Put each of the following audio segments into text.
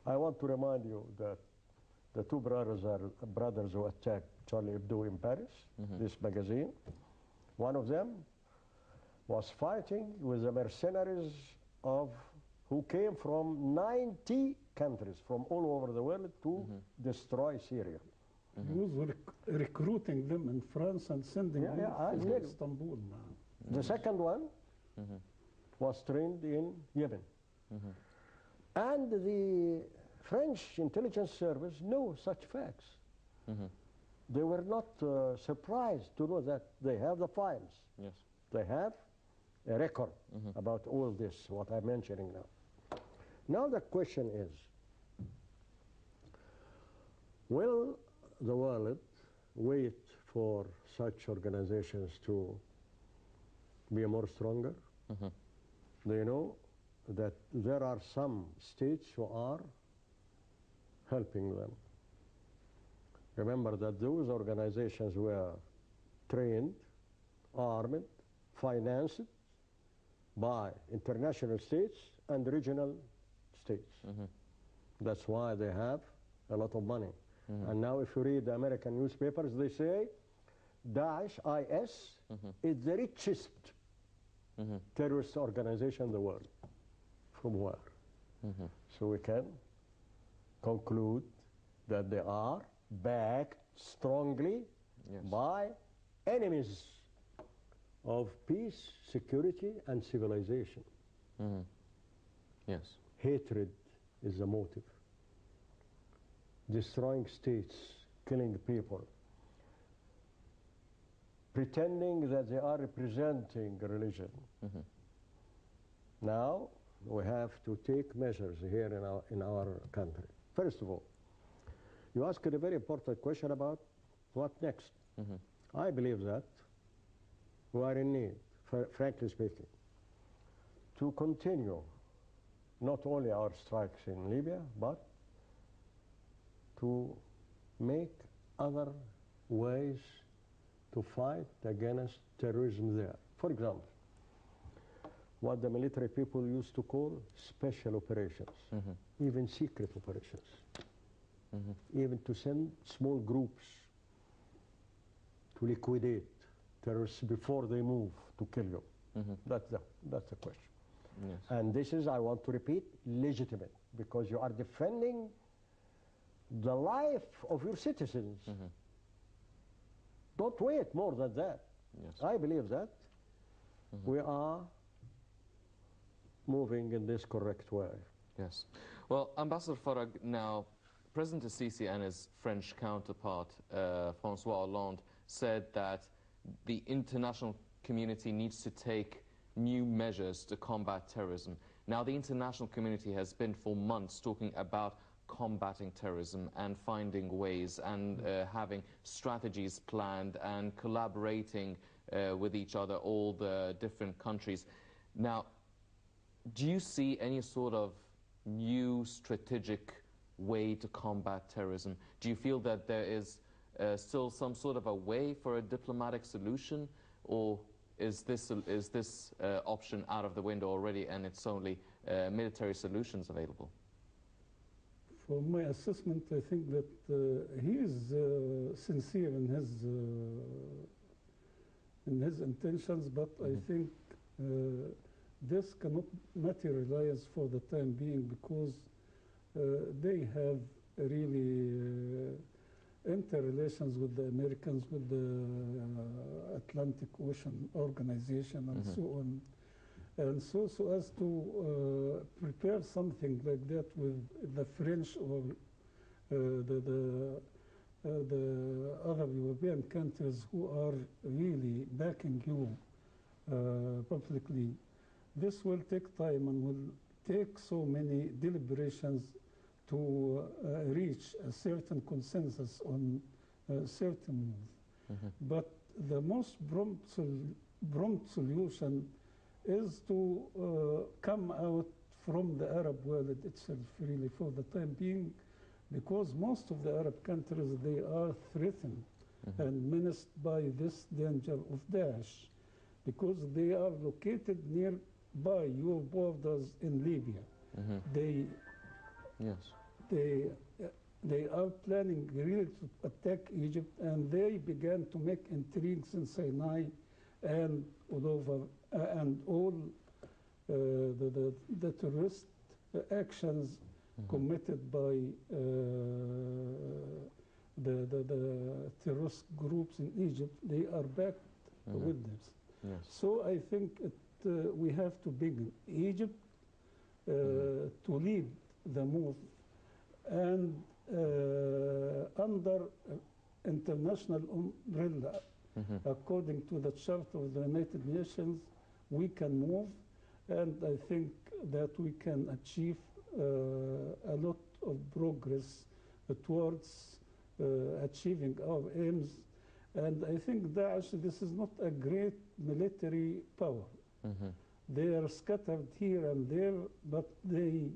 I want to remind you that the two brothers are brothers who attacked Charlie Hebdo in Paris, this magazine. One of them was fighting with the mercenaries who came from 90 countries from all over the world to destroy Syria. He was recruiting them in France and sending them to Istanbul now. The second one was trained in Yemen. And the French intelligence service knew such facts. They were not surprised to know that they have the files. Yes. They have a record about all this, what I'm mentioning now. Now the question is, will the world wait for such organizations to be more stronger? They know that there are some states who are helping them. Remember that those organizations were trained, armed, financed by international states and regional states. That's why they have a lot of money. And now if you read the American newspapers, they say Daesh, IS, is the richest terrorist organization in the world. From where? So we can conclude that they are backed strongly by enemies of peace, security, and civilization. Yes. Hatred is the motive. Destroying states, killing people, pretending that they are representing religion. Now, we have to take measures here in our country. First of all, you asked a very important question about what next. I believe that we are in need, frankly speaking, to continue not only our strikes in Libya, but to make other ways to fight against terrorism there. For example, what the military people used to call special operations, even secret operations, even to send small groups to liquidate terrorists before they move to kill you. That's the question. Yes. And this is, I want to repeat, legitimate, because you are defending the life of your citizens. Don't wait more than that. Yes. I believe that we are moving in this correct way. Yes. Well, Ambassador Farag, now, President Sisi and his French counterpart, François Hollande, said that the international community needs to take new measures to combat terrorism. Now, the international community has been for months talking about combating terrorism and finding ways and having strategies planned and collaborating with each other, all the different countries. Now, do you see any sort of new strategic way to combat terrorism? Do you feel that there is still some sort of a way for a diplomatic solution, or is this option out of the window already and it's only military solutions available? For my assessment, I think that he is sincere in his intentions, but I think this cannot materialize for the time being, because they have really interrelations with the Americans, with the Atlantic Ocean Organization, and so on. And so as to prepare something like that with the French or the other European countries who are really backing you publicly, this will take time and will take so many deliberations to reach a certain consensus on a certain move. But the most prompt solution is to come out from the Arab world itself, really, for the time being, because most of the Arab countries, they are threatened and menaced by this danger of Daesh, because they are located nearby your borders in Libya. they are planning really to attack Egypt, and they began to make intrigues in Sinai and all over, and all the terrorist actions committed by the terrorist groups in Egypt, they are backed with this. Yes. So I think we have to begin Egypt to lead the move, and under international umbrella, according to the Charter of the United Nations, we can move, and I think that we can achieve a lot of progress towards achieving our aims. And I think Daesh, this is not a great military power. They are scattered here and there, but they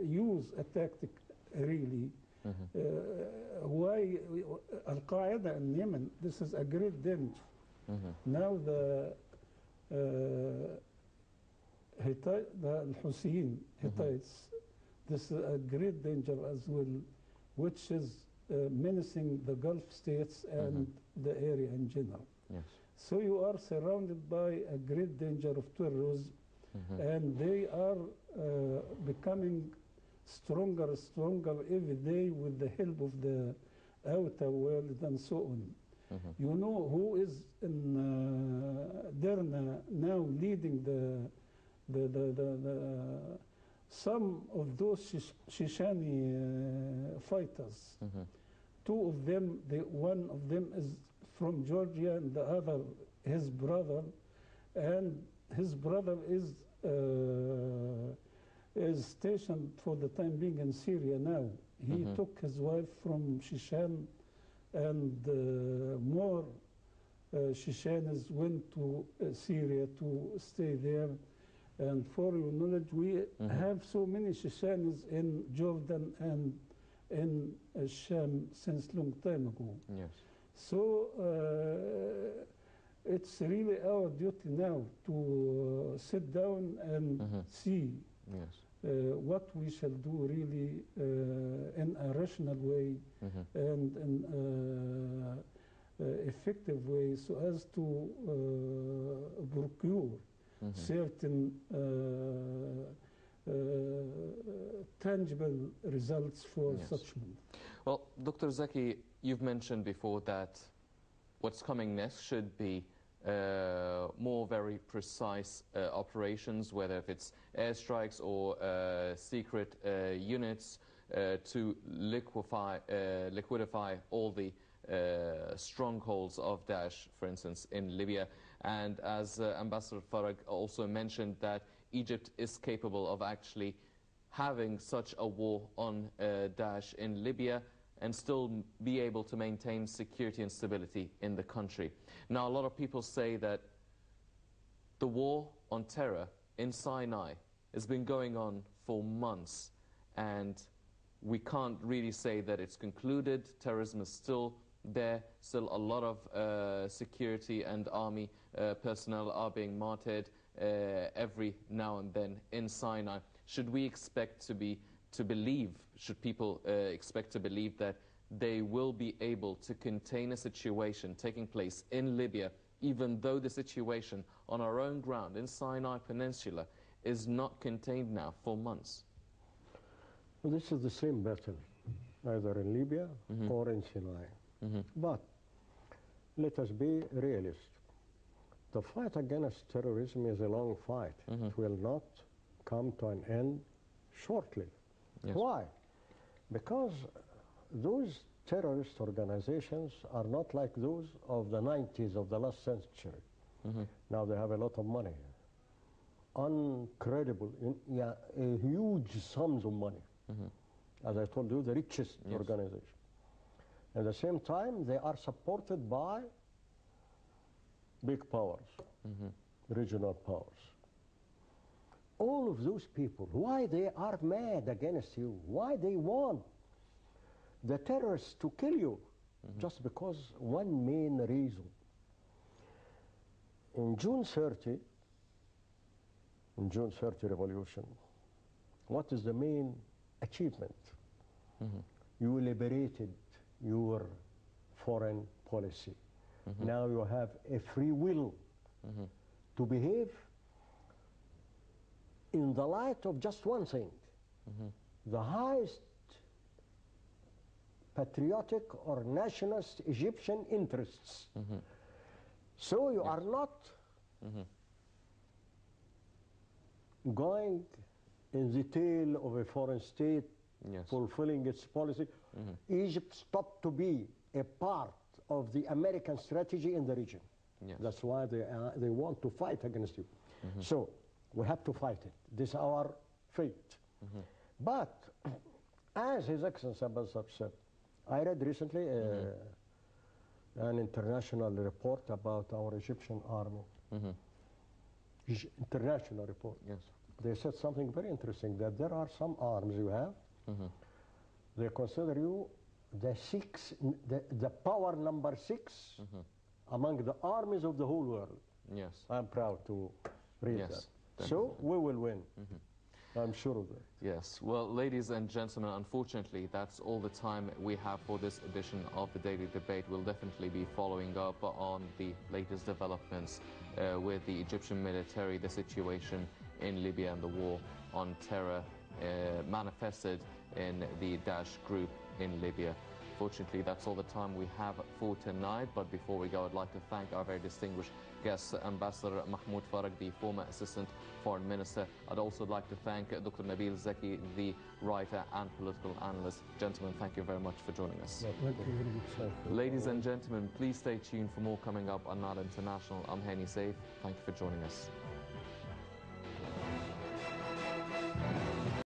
use a tactic really. Why Al-Qaeda in Yemen, this is a great danger. Now the Houthis, Hittites, this is a great danger as well, which is menacing the Gulf states and the area in general. Yes. So you are surrounded by a great danger of terrorism, and they are becoming stronger every day with the help of the outer world and so on. You know who is in Derna now leading some of those Shishani fighters. Two of them, one of them is from Georgia, and the other his brother, and his brother is stationed for the time being in Syria now. He took his wife from Shishan, and more Shishanis went to Syria to stay there. And for your knowledge, we have so many Shishanis in Jordan and in Sham since long time ago. Yes. So it's really our duty now to sit down and see what we shall do really in a rational way and in effective way, so as to procure certain tangible results for such move. Well, Dr. Zaki, you've mentioned before that what's coming next should be more very precise operations, whether if it's airstrikes or secret units to liquidify all the strongholds of Daesh, for instance, in Libya. And as Ambassador Farag also mentioned, that Egypt is capable of actually having such a war on Daesh in Libya and still be able to maintain security and stability in the country. Now, a lot of people say that the war on terror in Sinai has been going on for months, and we can't really say that it's concluded. Terrorism is still there. Still a lot of security and army personnel are being martyred every now and then in Sinai. Should we expect should people expect to believe that they will be able to contain a situation taking place in Libya, even though the situation on our own ground in Sinai Peninsula is not contained now for months? Well, this is the same battle, either in Libya or in Sinai. But let us be realistic. The fight against terrorism is a long fight. It will not come to an end shortly. Yes. Why? Because those terrorist organizations are not like those of the 90s of the last century. Now they have a lot of money. Incredible, huge sums of money. As I told you, the richest organization. At the same time, they are supported by big powers, regional powers. All of those people, why they are mad against you? Why they want the terrorists to kill you? Just because one main reason. In June 30 revolution, what is the main achievement? You liberated your foreign policy. Now you have a free will to behave in the light of just one thing, the highest patriotic or nationalist Egyptian interests. So you are not going in the tail of a foreign state fulfilling its policy. Egypt stopped to be a part of the American strategy in the region. That's why they want to fight against you. So we have to fight it. This is our fate. But as His Excellency Ambassador said, I read recently an international report about our Egyptian army. International report. Yes. They said something very interesting, that there are some arms you have. They consider you the power number 6 among the armies of the whole world. Yes. I'm proud to read that. Definitely. So we will win. I'm sure of that. Yes. Well, ladies and gentlemen, unfortunately, that's all the time we have for this edition of the Daily Debate. We'll definitely be following up on the latest developments with the Egyptian military, the situation in Libya and the war on terror manifested in the Daesh group in Libya. Fortunately, that's all the time we have for tonight. But before we go, I'd like to thank our very distinguished guest, Ambassador Mahmoud Farag, the former Assistant Foreign Minister. I'd also like to thank Dr. Nabil Zaki, the writer and political analyst. Gentlemen, thank you very much for joining us. Thank you very much. Ladies and gentlemen, please stay tuned for more coming up on Nile International. I'm Hani Saif. Thank you for joining us.